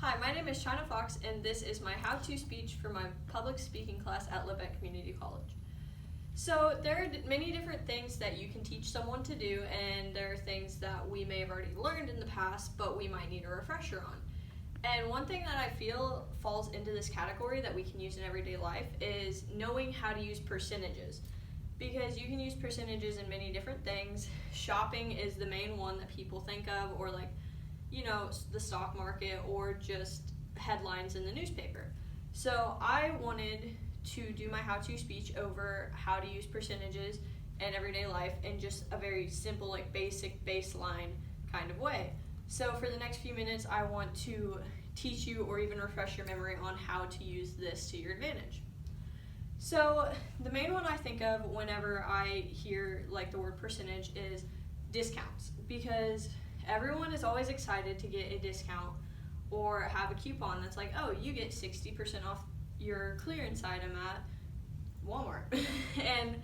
Hi, my name is China Fox, and this is my how-to speech for my public speaking class at Lebec Community College. So there are many different things that you can teach someone to do, and there are things that we may have already learned in the past, but we might need a refresher on. And one thing that I feel falls into this category that we can use in everyday life is knowing how to use percentages. Because you can use percentages in many different things. Shopping is the main one that people think of, or the stock market, or just headlines in the newspaper. So I wanted to do my how-to speech over how to use percentages in everyday life in just a very simple, basic baseline kind of way. So for the next few minutes, I want to teach you or even refresh your memory on how to use this to your advantage. So the main one I think of whenever I hear the word percentage is discounts, because everyone is always excited to get a discount or have a coupon that's like, oh, you get 60% off your clearance item at Walmart. And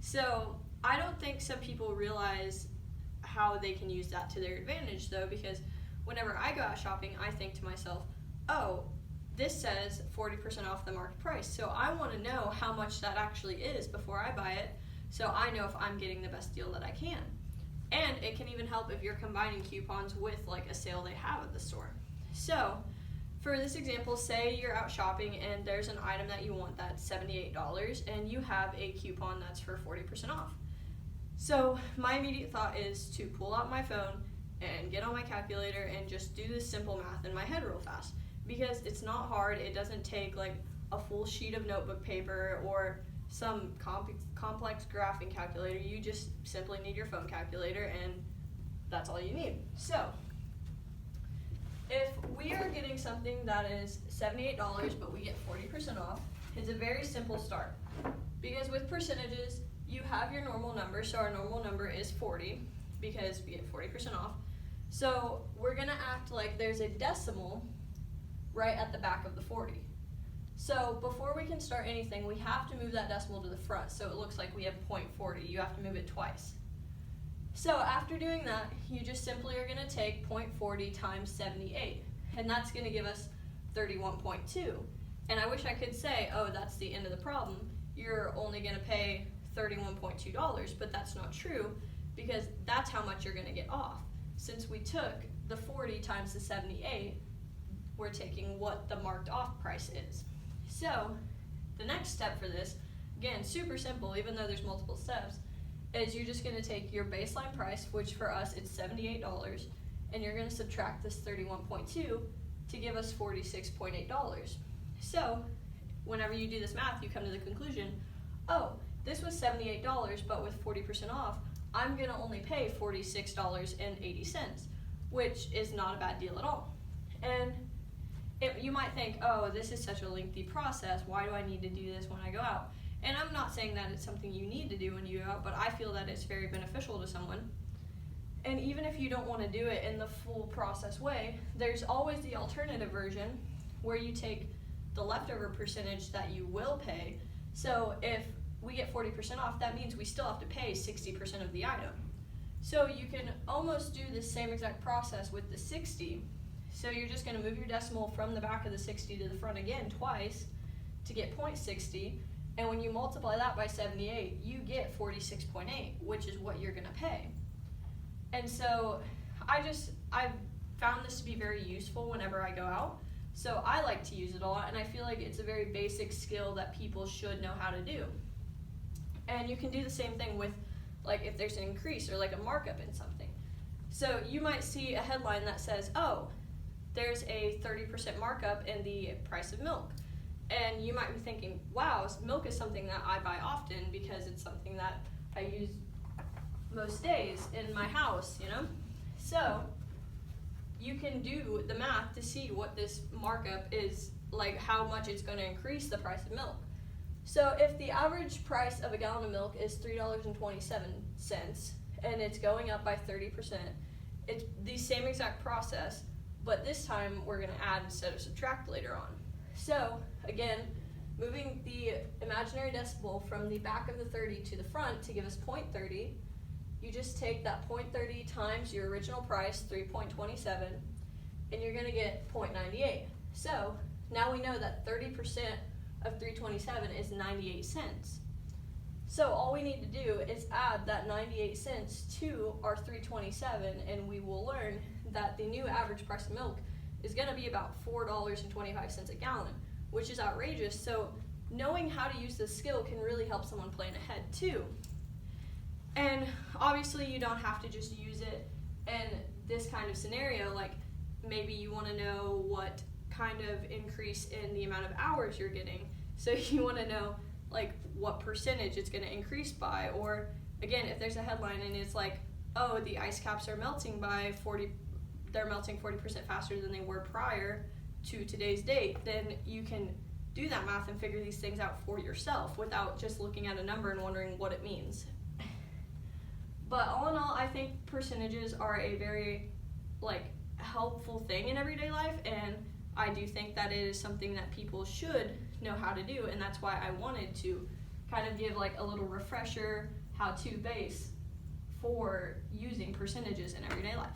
so I don't think some people realize how they can use that to their advantage, though, because whenever I go out shopping, I think to myself, oh, this says 40% off the market price, so I want to know how much that actually is before I buy it, so I know if I'm getting the best deal that I can. And it can even help if you're combining coupons with a sale they have at the store. So for this example, say you're out shopping and there's an item that you want that's $78 and you have a coupon that's for 40% off. So my immediate thought is to pull out my phone and get on my calculator and just do this simple math in my head real fast, because it's not hard. It doesn't take a full sheet of notebook paper or some complex graphing calculator. You just simply need your phone calculator, and that's all you need. So if we are getting something that is $78 but we get 40% off, it's a very simple start, because with percentages you have your normal number. So our normal number is 40 because we get 40% off. So we're gonna act like there's a decimal right at the back of the 40. So before we can start anything, we have to move that decimal to the front so it looks like we have 0.40. You have to move it twice. So after doing that, you just simply are going to take 0.40 times 78, and that's going to give us 31.2. And I wish I could say, oh, that's the end of the problem. You're only going to pay $31.2, but that's not true, because that's how much you're going to get off. Since we took the 40 times the 78, we're taking what the marked off price is. So the next step for this, again, super simple, even though there's multiple steps, is you're just going to take your baseline price, which for us it's $78, and you're going to subtract this 31.2 to give us $46.8. So whenever you do this math, you come to the conclusion, oh, this was $78, but with 40% off, I'm going to only pay $46.80, which is not a bad deal at all. And you might think, oh, this is such a lengthy process, why do I need to do this when I go out? And I'm not saying that it's something you need to do when you go out, but I feel that it's very beneficial to someone. And even if you don't want to do it in the full process way, there's always the alternative version where you take the leftover percentage that you will pay. So if we get 40% off, that means we still have to pay 60% of the item. So you can almost do the same exact process with the 60. So you're just going to move your decimal from the back of the 60 to the front again twice to get 0.60, and when you multiply that by 78, you get 46.8, which is what you're going to pay. And so I've found this to be very useful whenever I go out, so I like to use it a lot, and I feel like it's a very basic skill that people should know how to do. And you can do the same thing with if there's an increase or a markup in something. So you might see a headline that says, oh, there's a 30% markup in the price of milk. And you might be thinking, wow, milk is something that I buy often because it's something that I use most days in my house, So you can do the math to see what this markup is, how much it's going to increase the price of milk. So if the average price of a gallon of milk is $3.27 and it's going up by 30%, it's the same exact process, but this time we're going to add instead of subtract later on. So again, moving the imaginary decimal from the back of the 30 to the front to give us 0.30, you just take that 0.30 times your original price, 3.27, and you're going to get 0.98. So now we know that 30% of 327 is 98 cents. So all we need to do is add that 98 cents to our 327, and we will learn that the new average price of milk is going to be about $4.25 a gallon, which is outrageous. So knowing how to use this skill can really help someone plan ahead too. And obviously you don't have to just use it in this kind of scenario. Like maybe you want to know what kind of increase in the amount of hours you're getting. So you want to know like what percentage it's going to increase by. Or again, if there's a headline and it's like, oh, the ice caps are melting by 40, they're melting 40% faster than they were prior to today's date, then you can do that math and figure these things out for yourself without just looking at a number and wondering what it means. But all in all, I think percentages are a very helpful thing in everyday life, and I do think that it is something that people should know how to do, and that's why I wanted to kind of give a little refresher how-to base for using percentages in everyday life.